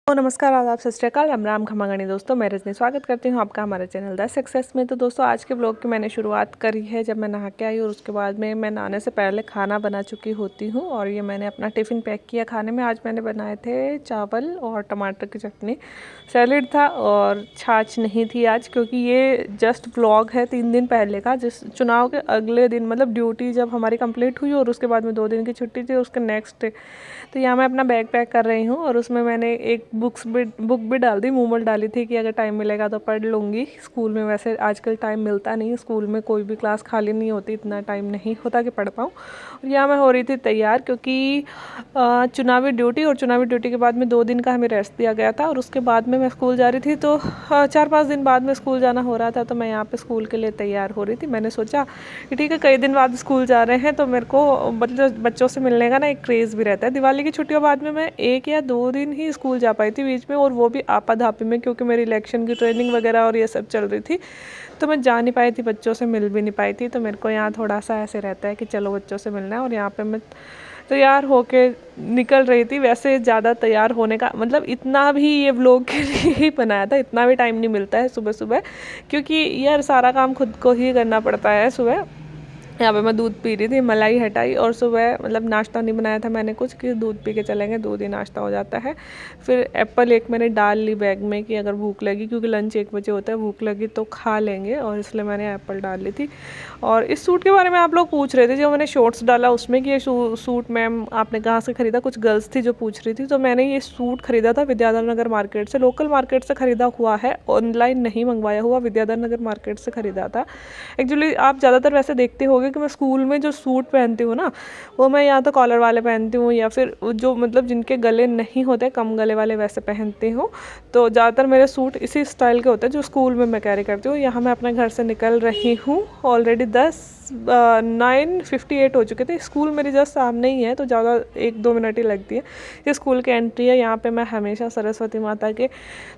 तो नमस्कार, आदाब, सत श्री अकाल, राम खमागणी दोस्तों। मैं रजनी स्वागत करती हूँ आपका हमारे चैनल द सक्सेस में। तो दोस्तों, आज के ब्लॉग की मैंने शुरुआत करी है जब मैं नहा के आई और उसके बाद में मैं नहाने से पहले खाना बना चुकी होती हूँ। और ये मैंने अपना टिफ़िन पैक किया। खाने में आज मैंने बनाए थे चावल और टमाटर की चटनी, सैलेड था और छाछ नहीं थी आज, क्योंकि ये जस्ट ब्लॉग है 3 दिन पहले का, जिस चुनाव के अगले दिन, मतलब ड्यूटी जब हमारी कंप्लीट हुई और उसके बाद में 2 दिन की छुट्टी थी, उसके नेक्स्ट डे। तो यहाँ मैं अपना बैग पैक कर रही हूँ और उसमें मैंने एक बुक भी डाल दी, मूवल डाली थी कि अगर टाइम मिलेगा तो पढ़ लूँगी। स्कूल में वैसे आजकल टाइम मिलता नहीं, स्कूल में कोई भी क्लास खाली नहीं होती, इतना टाइम नहीं होता कि पढ़ पाऊँ। और यहाँ मैं हो रही थी तैयार, क्योंकि चुनावी ड्यूटी, और चुनावी ड्यूटी के बाद में 2 दिन का हमें रेस्ट दिया गया था और उसके बाद में मैं स्कूल जा रही थी। तो 4-5 दिन बाद में स्कूल जाना हो रहा था, तो मैं यहाँ पे स्कूल के लिए तैयार हो रही थी। मैंने सोचा कि ठीक है, कई दिन बाद स्कूल जा रहे हैं तो मेरे को मतलब बच्चों से मिलने का ना एक क्रेज़ भी रहता है। दिवाली की छुट्टियों बाद में मैं 1 या 2 दिन ही स्कूल जा पाई थी बीच में, और वो भी आपाधापी में, क्योंकि मेरी इलेक्शन की ट्रेनिंग वगैरह और ये सब चल रही थी, तो मैं जा नहीं पाई थी, बच्चों से मिल भी नहीं पाई थी। तो मेरे को यहाँ थोड़ा सा ऐसे रहता है कि चलो बच्चों से मिलना है। और यहाँ पे मैं तैयार होके निकल रही थी। वैसे ज़्यादा तैयार होने का मतलब इतना भी ये व्लॉग के लिए ही बनाया था, इतना भी टाइम नहीं मिलता है सुबह सुबह, क्योंकि यार सारा काम खुद को ही करना पड़ता है सुबह। यहाँ पे मैं दूध पी रही थी, मलाई हटाई, और सुबह मतलब नाश्ता नहीं बनाया था मैंने कुछ, कि दूध पी के चलेंगे, दूध ही नाश्ता हो जाता है। फिर एप्पल एक मैंने डाल ली बैग में कि अगर भूख लगी, क्योंकि लंच 1 बजे होता है, भूख लगी तो खा लेंगे, और इसलिए मैंने एप्पल डाल ली थी। और इस सूट के बारे में आप लोग पूछ रहे थे, जो मैंने शॉर्ट्स डाला उसमें, कि ये सूट मैम आपने कहाँ से ख़रीदा, कुछ गर्ल्स थी जो पूछ रही थी। तो मैंने ये सूट ख़रीदा था विद्याधर नगर मार्केट से, लोकल मार्केट से ख़रीदा हुआ है, ऑनलाइन नहीं मंगवाया हुआ, विद्याधर नगर मार्केट से ख़रीदा था। एक्चुअली आप ज़्यादातर वैसे देखते होंगे कि मैं स्कूल में जो सूट पहनती हूँ ना, वो मैं या तो कॉलर वाले पहनती हूँ, या फिर जो मतलब जिनके गले नहीं होते, कम गले वाले, वैसे पहनती हूँ। तो ज़्यादातर मेरे सूट इसी स्टाइल के होते हैं जो स्कूल में मैं कैरी करती हूँ। यहाँ मैं अपने घर से निकल रही हूँ, ऑलरेडी 9:58 हो चुके थे। स्कूल मेरी जस्ट सामने ही है, तो ज़्यादा 1-2 मिनट ही लगती है। ये स्कूल की एंट्री है। यहाँ पे मैं हमेशा सरस्वती माता के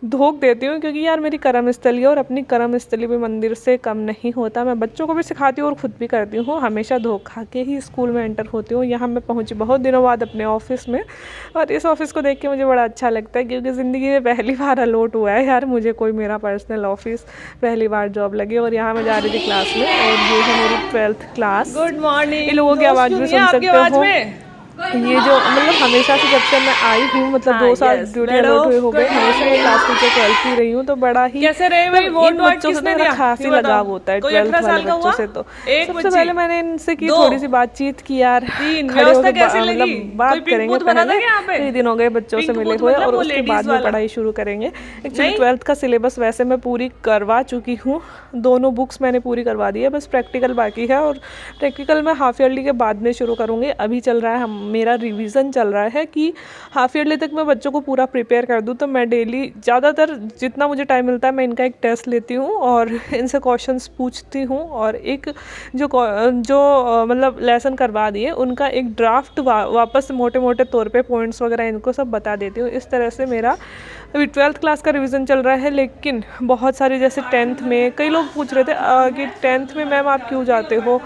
धोख देती हूँ, क्योंकि यार मेरी कर्मस्थली है और अपनी कर्मस्थली भी मंदिर से कम नहीं होता। मैं बच्चों को भी सिखाती हूँ और ख़ुद भी करती हूँ, हमेशा धोख खा के ही स्कूल में एंटर होती हूँ। यहाँ मैं पहुँची बहुत दिनों बाद अपने ऑफिस में, और इस ऑफिस को देख के मुझे बड़ा अच्छा लगता है, क्योंकि ज़िंदगी में पहली बार अलॉट हुआ है यार मुझे कोई मेरा पर्सनल ऑफिस, पहली बार जॉब लगी। और यहाँ मैं जा रही थी क्लास में, और ये है मेरी 12th क्लास। Good morning. इन लोगों की आवाज़ भी सुन सकते हो। ये जो मतलब हमेशा से जब से मैं आई हूँ, मतलब 2 साल ड्यूटी अलॉट हुए हो गए, हमेशा मैं क्लास टीचर 12th ही रही हूँ। तो बड़ा ही कैसे रहे भाई, वोट इन वोट बच्चों से किसने मेरा दिया? खास ही लगाव होता है 12th वाले बच्चों से। तो सबसे पहले मैंने इनसे की थोड़ी सी बातचीत की, यार खड़े होकर मतलब बात करेंगे। पहले कई दिन हो गए बच्चों से मिले हुए, और उसके बाद में पढ़ाई शुरू करेंगे। एक्चुअली 12th का सिलेबस वैसे मैं पूरी करवा चुकी हूँ, दोनों बुक्स मैंने पूरी करवा दी है, बस प्रैक्टिकल बाकी है, और प्रैक्टिकल मैं हाफ ईयरली के बाद में शुरू करूँगी। अभी चल रहा है मेरा रिवीजन चल रहा है कि हाफ ईयरली तक मैं बच्चों को पूरा प्रिपेयर कर दूँ। तो मैं डेली ज़्यादातर जितना मुझे टाइम मिलता है मैं इनका एक टेस्ट लेती हूँ और इनसे क्वेश्चंस पूछती हूँ, और एक जो मतलब लेसन करवा दिए उनका एक ड्राफ्ट वापस मोटे मोटे तौर पे पॉइंट्स वगैरह इनको सब बता देती हूँ। इस तरह से मेरा अभी 12th क्लास का रिवीजन चल रहा है। लेकिन बहुत सारी, जैसे 10th में कई लोग पूछ रहे थे कि 10th में मैम आप क्यों जाते हो,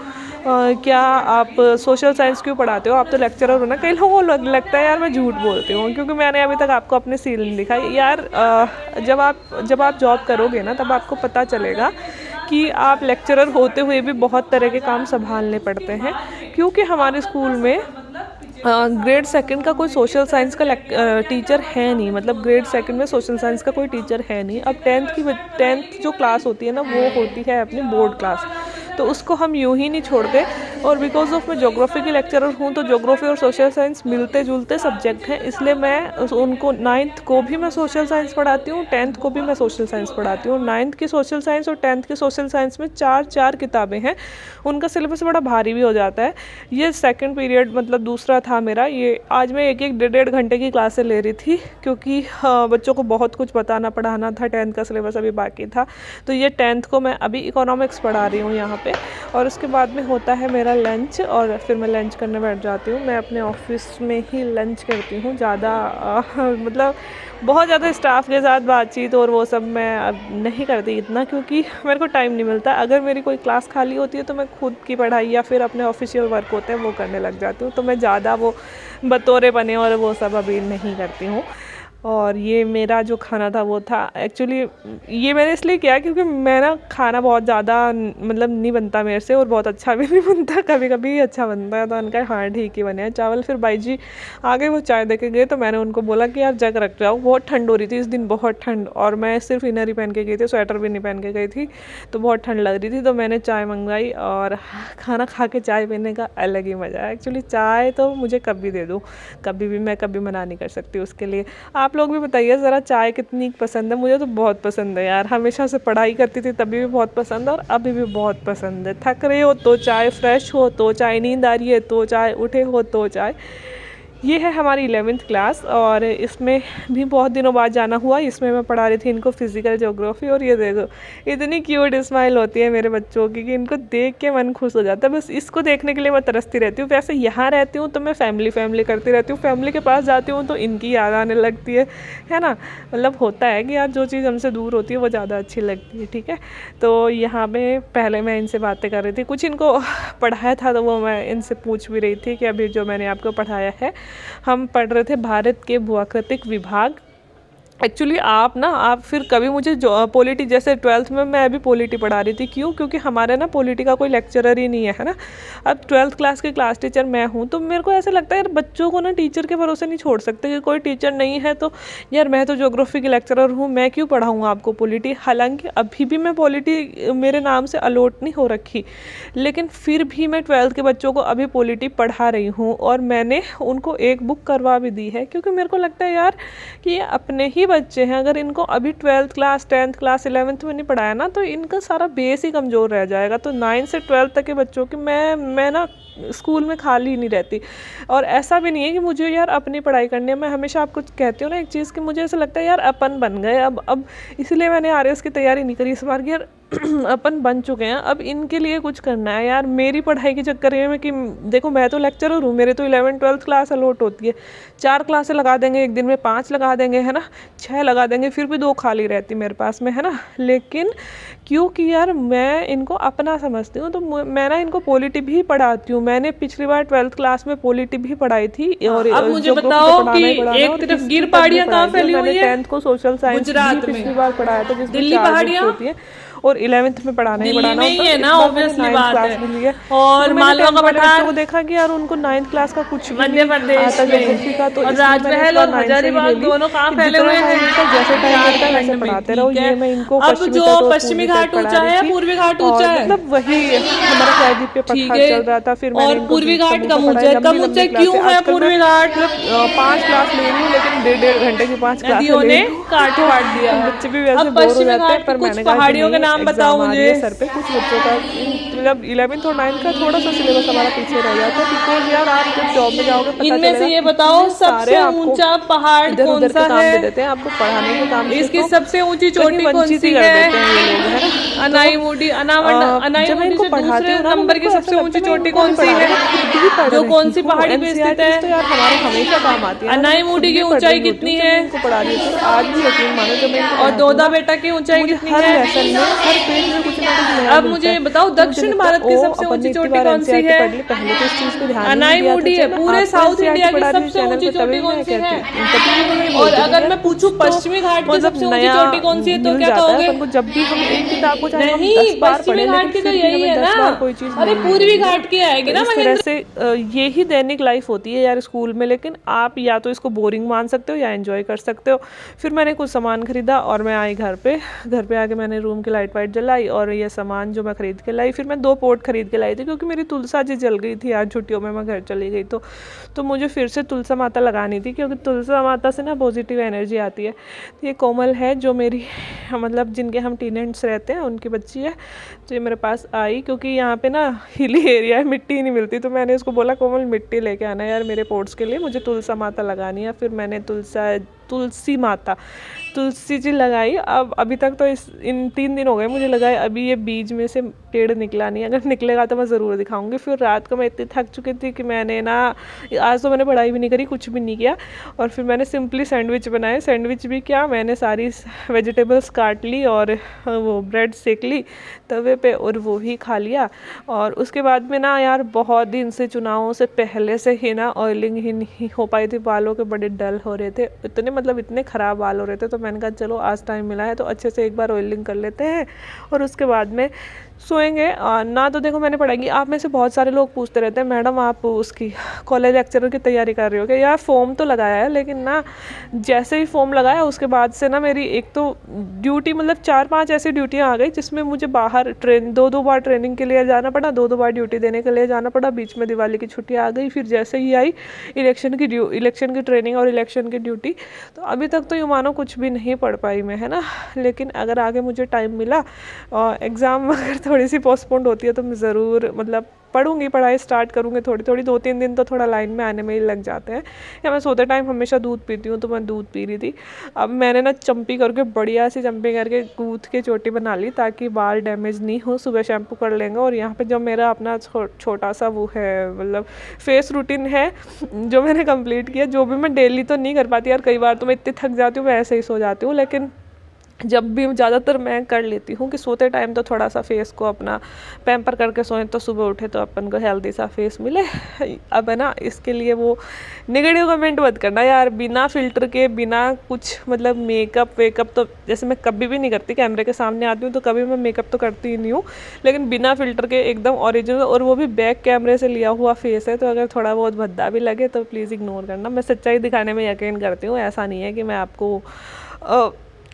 क्या आप सोशल साइंस क्यों पढ़ाते हो, आप तो लेक्चरर हो ना। कई लोगों को लगता है यार मैं झूठ बोलती हूँ, क्योंकि मैंने अभी तक आपको अपने सील नहीं दिखाई। यार जब आप जॉब करोगे ना, तब आपको पता चलेगा कि आप लेक्चरर होते हुए भी बहुत तरह के काम संभालने पड़ते हैं। क्योंकि हमारे स्कूल में ग्रेड 2 का कोई सोशल साइंस का टीचर है नहीं, मतलब ग्रेड 2 में सोशल साइंस का कोई टीचर है नहीं। अब 10th जो क्लास होती है ना, वो होती है अपनी बोर्ड क्लास, तो उसको हम यूं ही नहीं छोड़ते। और बिकॉज ऑफ मैं ज्योग्राफी की लेक्चरर हूँ, तो ज्योग्राफी और सोशल साइंस मिलते जुलते सब्जेक्ट हैं, इसलिए मैं उनको 9th को भी मैं सोशल साइंस पढ़ाती हूँ, 10th को भी मैं सोशल साइंस पढ़ाती हूँ। 9th की सोशल साइंस और 10th की सोशल साइंस में 4 किताबें हैं, उनका सिलेबस बड़ा भारी भी हो जाता है। ये सेकंड पीरियड मतलब दूसरा था मेरा। ये आज मैं 1-1 1.5 घंटे की क्लासें ले रही थी, क्योंकि बच्चों को बहुत कुछ बताना पढ़ाना था। 10th का सिलेबस अभी बाकी था, तो ये 10th को मैं अभी इकोनॉमिक्स पढ़ा रही हूँ यहाँ पे। और उसके बाद में होता है मेरा लंच, और फिर मैं लंच करने बैठ जाती हूँ। मैं अपने ऑफिस में ही लंच करती हूँ, ज़्यादा मतलब बहुत ज़्यादा स्टाफ के साथ बातचीत और वो सब मैं अब नहीं करती इतना, क्योंकि मेरे को टाइम नहीं मिलता। अगर मेरी कोई क्लास खाली होती है तो मैं खुद की पढ़ाई या फिर अपने ऑफिशियल वर्क होते हैं वो करने लग जाती हूँ। तो मैं ज़्यादा वो बतौरे बने और वो सब अभी नहीं करती हूँ। और ये मेरा जो खाना था वो था एक्चुअली, ये मैंने इसलिए किया क्योंकि मैं ना खाना बहुत ज़्यादा मतलब नहीं बनता मेरे से, और बहुत अच्छा भी नहीं बनता, कभी कभी अच्छा बनता है। तो उनका हाँ ठीक ही बने हैं चावल। फिर भाई जी आगे वो चाय दे के गए, तो मैंने उनको बोला कि यार जग रख जाओ, बहुत ठंड हो रही थी इस दिन, बहुत ठंड, और मैं सिर्फ इनर ही पहन के गई थी, स्वेटर भी नहीं पहन के गई थी, तो बहुत ठंड लग रही थी। तो मैंने चाय मंगवाई, और खाना खा के चाय पीने का अलग ही मज़ा है। एक्चुअली चाय तो मुझे कभी दे दो, कभी भी, मैं कभी मना नहीं कर सकती उसके लिए। आप लोग भी बताइए ज़रा चाय कितनी पसंद है। मुझे तो बहुत पसंद है यार, हमेशा से पढ़ाई करती थी तभी भी बहुत पसंद है, और अभी भी बहुत पसंद है। थक रहे हो तो चाय, फ्रेश हो तो चाय, नींद आ रही है तो चाय, उठे हो तो चाय। ये है हमारी 11th क्लास, और इसमें भी बहुत दिनों बाद जाना हुआ। इसमें मैं पढ़ा रही थी इनको फिज़िकल ज्योग्राफी, और ये देखो इतनी क्यूट स्माइल होती है मेरे बच्चों की कि इनको देख के मन खुश हो जाता है। बस इसको देखने के लिए मैं तरसती रहती हूँ। वैसे यहाँ रहती हूँ तो मैं फैमिली करती रहती हूँ, फैमिली के पास जाती हूँ तो इनकी याद आने लगती है ना। मतलब होता है कि यार जो चीज़ हमसे दूर होती है वो ज़्यादा अच्छी लगती है, ठीक है। तो यहाँ पे पहले मैं इनसे बातें कर रही थी, कुछ इनको पढ़ाया था तो वो मैं इनसे पूछ भी रही थी कि अभी जो मैंने आपको पढ़ाया है, हम पढ़ रहे थे भारत के भूआकृतिक विभाग। एक्चुअली आप फिर कभी मुझे जो पॉलिटी, जैसे 12th में मैं अभी पॉलिटी पढ़ा रही थी, क्यों, क्योंकि हमारे ना पॉलिटी का कोई लेक्चरर ही नहीं है ना। अब 12th क्लास की क्लास टीचर मैं हूँ, तो मेरे को ऐसा लगता है यार बच्चों को ना टीचर के भरोसे नहीं छोड़ सकते कि कोई टीचर नहीं है तो यार मैं तो ज्योग्राफी की लेक्चरर हूँ, मैं क्यों पढ़ाऊँ आपको पॉलिटी। हालांकि अभी भी मैं पॉलिटी मेरे नाम से अलॉट नहीं हो रखी, लेकिन फिर भी मैं 12th के बच्चों को अभी पॉलिटी पढ़ा रही हूँ, और मैंने उनको एक बुक करवा भी दी है, क्योंकि मेरे को लगता है यार कि ये अपने ही बच्चे हैं। अगर इनको अभी 12th class, 10th class, 11th में नहीं पढ़ाया ना, तो इनका सारा बेस ही कमज़ोर रह जाएगा। तो 9 से 12th तक के बच्चों की मैं ना स्कूल में खाली नहीं रहती। और ऐसा भी नहीं है कि मुझे यार अपनी पढ़ाई करनी है, मैं हमेशा आपको कहती हूँ ना एक चीज़ कि मुझे ऐसा लगता है यार अपन बन गए अब इसलिए मैंने आरएस की तैयारी नहीं करी इस बार कि यार अपन बन चुके हैं, अब इनके लिए कुछ करना है यार। मेरी पढ़ाई के चक्कर में कि देखो मैं तो लेक्चरर हूँ, मेरे तो 11th 12th क्लास अलॉट होती है, 4 क्लासें लगा देंगे एक दिन में, 5 लगा देंगे है ना, 6 लगा देंगे, फिर भी 2 खाली रहती मेरे पास में है ना। लेकिन क्योंकि यार मैं इनको अपना समझती हूँ, तो मैं ना इनको पॉलिटी भी पढ़ाती हूँ। मैंने पिछली बार 12th क्लास में पॉलिटी भी पढ़ाई थी, और अब मुझे बताओ कि एक तरफ गिर पहाड़ियां कहाँ फैली हुई है, 10th को सोशल साइंस गुजरात में। पिछली बार पढ़ाया था, जिसमें दिल्ली 4 बुक्स पहाड़ियां होती है, और 11th में पढ़ाना ही दिल्ली पढ़ाना में ही होता है है। ना, इस बार मैंने ऑब्वियसली 9th बात क्लास है। में ली है, और तो मैंने मालवा 10th का वाले बच्चों पठार को देखा कि यार उनको 9th क्लास का कुछ भी मध्य नहीं प्रदेश आता में, ज्योग्राफी का, तो और इसलिए मैंने इस राजमहल बार और 9th से ही ले हजारीबाग ली दोनों कहाँ कि फैले जितना हुए टाइम मिलता है, जैसे हैं, टाइम मिलता है वैसे झारखंड में। पढ़ाते रहो। ठीक है, ये मैं इनको अब पश्चिमी जो तट और पश्चिमी पूर्वी तट घाट पढ़ा ऊंचा रही है, थी, पूर्वी घाट और ऊंचा है। मतलब वही हमारा प्रायद्वीप पे ठीक पठार है, चल रहा था। फिर मैंने और इनको पूर्वी दीप घाट समूह का कम ऊंचा पढ़ाया, है, लंबी कम ऊंचा लंबी है क्लासें। क्यों है आजकल मैं पूर्वी घाट? मतलब 5 क्लास ले रही हूँ, लेकिन 1.5 घंटे की 5 क्लासें ले नदियों ने रही हूँ, काट तो फाड़ दिया है। बच्चे भी वैसे अब बोर हो पश्चिमी जाते हैं। घाट की पर कुछ मैंने कहा कि पहाड़ियों के नहीं, नाम बताओ एग्ज़ाम आ रही मुझे। है सर पे, कुछ बच्चों का मतलब 11th और 9th का थोड़ा सा सिलेबस हमारा पीछे रह जाता है, बिकॉज यार आप जब जॉब में जाओगे पता इनमें से चलेगा ये बताओ कितने सारे सबसे आपको ऊंचा पहाड़ इधर कौन उधर के सा काम है? दे देते हैं, आपको पढ़ाने के काम से इसकी तो सबसे ऊंची कहीं चोटी कौन वंचित ही सी कर है? देते हैं ये लोग है ना। तो अनाईमुडी, जब मैं अनाईमुडी इनको से पढ़ाती दूसरे हूँ ना, तो नंबर मेरे की को ऐसा सबसे लगता ऊंची है मैं चोटी इनको कौन नहीं सी पढ़ा रही, है, मैं खुद ही पढ़ जो रही कौन सी हूँ। पहाड़ी पे स्थित है? एनसीईआरटीज़ तो यार हमारे हमेशा काम आती है ना, मैं खुद अनाईमुडी भी की पढ़ ऊंचाई रही होती हूँ कितनी जब है? मैं इनको पढ़ा रही होती हूँ। और आज भी यकीन मानो, जब मैं इनको और पढ़ाती हूँ दोदा ना, बेटा की तो ऊंचाई मुझे कितनी हर है? लेसन में, हर पेज में कुछ ना कुछ नया अब मिलता मुझे है। बताओ तो मुझे दक्षिण लगता है भारत की ओ सबसे अपन ऊंची ने इतनी चोटी बार कौन सी एनसीईआरटी है? पढ़ ली, पहले तो इस चीज़ पे ध्यान ही नहीं दिया था। अनाईमुडी है। जब मैं पूरे आपको साउथ एनसीईआरटी इंडिया की पढ़ा रही हूँ सबसे चैनल ऊंची पे, चोटी तभी कौन मैं सी है? कहती तभी भी मैं ये और बोलती थी कि अगर यार मैं पूछूं कुछ तो पश्चिमी घाट की मतलब सबसे ऊंची नया चोटी कौन सी है, तो मिल क्या जाता है कहोगे? अपन को। जब भी हम एक किताब को चाहे हम 10 नहीं, बार पश्चिमी पढ़ें, लेकिन घाट की तो फिर भी यही हमें है 10 ना। बार कोई चीज़ अरे नई पूर्वी मिलेगी है ना। घाट की तो आएगी ना इस तरह महेंद्र। से ये ही दैनिक लाइफ होती है यार स्कूल में। लेकिन आप या तो इसको बोरिंग मान सकते हो या एंजॉय कर सकते हो। फिर मैंने कुछ सामान खरीदा और मैं आई घर पे आके मैंने रूम की लाइट वाइट जलाई, और ये सामान जो मैं खरीद के लाई, फिर मैं 2 पॉट खरीद के लाई थी, क्योंकि मेरी तुलसा जी जल गई थी आज छुट्टियों में, मैं घर चली गई तो मुझे फिर से तुलसा माता लगानी थी, क्योंकि तुलसा माता से ना पॉजिटिव एनर्जी आती है। तो ये कोमल है जो मेरी मतलब जिनके हम टेनेंट्स रहते हैं उनकी बच्ची है, तो ये मेरे पास आई, क्योंकि यहाँ पे ना हिली एरिया है, मिट्टी नहीं मिलती। तो मैंने इसको बोला कोमल मिट्टी लेके आना यार मेरे पोट्स के लिए, मुझे तुलसा माता लगानी है। फिर मैंने तुलसी जी लगाई। अब अभी तक तो इन 3 दिन हो गए मुझे लगाए, अभी ये बीज में से पेड़ निकला नहीं। अगर निकलेगा तो मैं ज़रूर दिखाऊंगी। फिर रात को मैं इतनी थक चुकी थी कि मैंने ना आज तो मैंने पढ़ाई भी नहीं करी, कुछ भी नहीं किया, और फिर मैंने सिंपली सैंडविच बनाए। सैंडविच भी क्या, मैंने सारी वेजिटेबल्स काट ली और वो ब्रेड सेक ली तवे पे, और वो ही खा लिया। और उसके बाद में ना यार बहुत दिन से, चुनावों से पहले से ही ना ऑयलिंग ही नहीं हो पाई थी, बालों के बड़े डल हो रहे थे। इतने मतलब इतने ख़राब बाल हो रहे थे, तो मैंने कहा चलो आज टाइम मिला है तो अच्छे से एक बार ऑयलिंग कर लेते हैं और उसके बाद में सोएंगे। ना तो देखो मैंने पढ़ाई, आप में से बहुत सारे लोग पूछते रहते हैं मैडम आप उसकी कॉलेज लेक्चरर की तैयारी कर रही हो क्या? यार फॉर्म तो लगाया है, लेकिन ना जैसे ही फॉर्म लगाया उसके बाद से ना मेरी एक तो ड्यूटी मतलब 4-5 ऐसी ड्यूटियाँ आ गई जिसमें मुझे बाहर दो बार ट्रेनिंग के लिए जाना पड़ा, दो बार ड्यूटी देने के लिए जाना पड़ा। बीच में दिवाली की छुट्टियाँ आ गई, फिर जैसे ही आई इलेक्शन की ट्रेनिंग और इलेक्शन की ड्यूटी। तो अभी तक तो यूँ मानो कुछ भी नहीं पढ़ पाई मैं, है ना। लेकिन अगर आगे मुझे टाइम मिला और एग्ज़ाम अगर थोड़ी सी पोस्टपोन्ड होती है तो मैं ज़रूर मतलब पढ़ूंगी, पढ़ाई स्टार्ट करूँगी थोड़ी थोड़ी। 2-3 दिन तो थोड़ा लाइन में आने में ही लग जाते हैं। या मैं सोते टाइम हमेशा दूध पीती हूँ, तो मैं दूध पी रही थी। अब मैंने ना चंपी करके बढ़िया सी चंपी करके गूँथ के चोटी बना ली ताकि बाल डैमेज नहीं हो। सुबह शैम्पू कर लेंगे। और यहाँ पे जो मेरा अपना छोटा सा वो है मतलब फेस रूटीन है जो मैंने कंप्लीट किया, जो भी मैं डेली तो नहीं कर पाती यार, कई बार तो मैं इतनी थक जाती हूँ मैं ऐसे ही सो जाती हूँ, लेकिन जब भी ज़्यादातर मैं कर लेती हूँ कि सोते टाइम तो थोड़ा सा फेस को अपना पैम्पर करके सोएं तो सुबह उठे तो अपन को हेल्दी सा फेस मिले। अब है ना, इसके लिए वो नेगेटिव कमेंट मत करना यार, बिना फ़िल्टर के बिना कुछ मतलब मेकअप तो जैसे मैं कभी भी नहीं करती, कैमरे के सामने आती हूँ तो कभी मैं मेकअप तो करती ही नहीं हूँ, लेकिन बिना फ़िल्टर के एकदम ओरिजिनल, और वो भी बैक कैमरे से लिया हुआ फेस है। तो अगर थोड़ा बहुत भद्दा भी लगे तो प्लीज़ इग्नोर करना। मैं सच्चाई दिखाने में यकीन करती हूँ, ऐसा नहीं है कि मैं आपको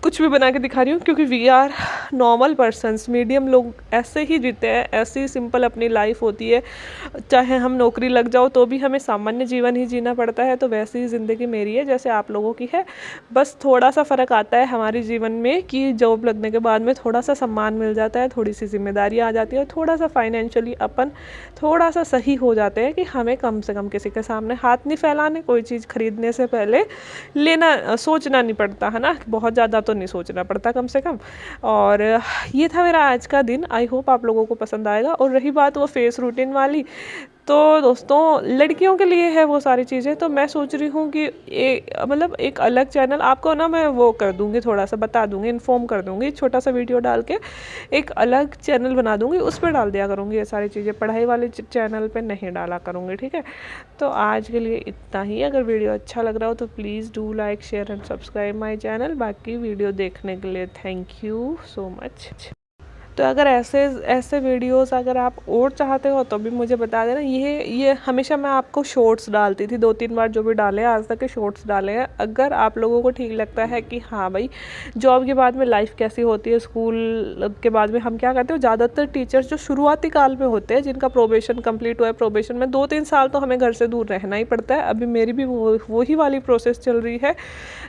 कुछ भी बना के दिखा रही हूँ, क्योंकि we are normal persons, medium लोग ऐसे ही जीते हैं, ऐसे ही सिंपल अपनी लाइफ होती है। चाहे हम नौकरी लग जाओ तो भी हमें सामान्य जीवन ही जीना पड़ता है, तो वैसी ही ज़िंदगी मेरी है जैसे आप लोगों की है। बस थोड़ा सा फ़र्क आता है हमारे जीवन में कि जॉब लगने के बाद में थोड़ा सा सम्मान मिल जाता है, थोड़ी सी जिम्मेदारी आ जाती है, थोड़ा सा फाइनेंशियली अपन थोड़ा सा सही हो जाते हैं कि हमें कम से कम किसी के सामने हाथ नहीं फैलाने, कोई चीज़ खरीदने से पहले सोचना नहीं पड़ता, है ना। बहुत ज़्यादा तो नहीं सोचना पड़ता कम से कम। और ये था मेरा आज का दिन। आई होप आप लोगों को पसंद आएगा। और रही बात वो फेस रूटीन वाली, तो दोस्तों लड़कियों के लिए है वो सारी चीज़ें। तो मैं सोच रही हूँ कि मतलब एक अलग चैनल आपको ना मैं वो कर दूँगी, थोड़ा सा बता दूँगी, इन्फॉर्म कर दूँगी, छोटा सा वीडियो डाल के एक अलग चैनल बना दूँगी, उस पर डाल दिया करूँगी ये सारी चीज़ें, पढ़ाई वाले चैनल पे नहीं डाला करूँगी, ठीक है। तो आज के लिए इतना ही। अगर वीडियो अच्छा लग रहा हो तो please do like share and subscribe my channel. बाकी वीडियो देखने के लिए थैंक यू सो मच। तो अगर ऐसे वीडियोस अगर आप और चाहते हो तो भी मुझे बता देना। ये हमेशा मैं आपको शॉर्ट्स डालती थी, 2-3 बार जो भी डाले हैं आज तक के शॉर्ट्स डाले हैं। अगर आप लोगों को ठीक लगता है कि हाँ भाई जॉब के बाद में लाइफ कैसी होती है, स्कूल के बाद में हम क्या करते हो, ज़्यादातर टीचर्स जो शुरुआती काल में होते हैं जिनका प्रोबेशन कंप्लीट हुआ है, प्रोबेशन में 2-3 साल तो हमें घर से दूर रहना ही पड़ता है। अभी मेरी भी वही वाली प्रोसेस चल रही है।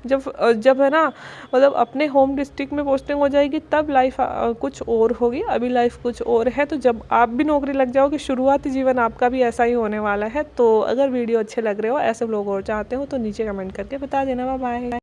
जब है ना मतलब अपने होम डिस्ट्रिक्ट में पोस्टिंग हो जाएगी तब लाइफ कुछ और होगी, अभी लाइफ कुछ और है। तो जब आप भी नौकरी लग जाओगे शुरुआती जीवन आपका भी ऐसा ही होने वाला है। तो अगर वीडियो अच्छे लग रहे हो, ऐसे लोग और चाहते हो तो नीचे कमेंट करके बता देना। Bye bye.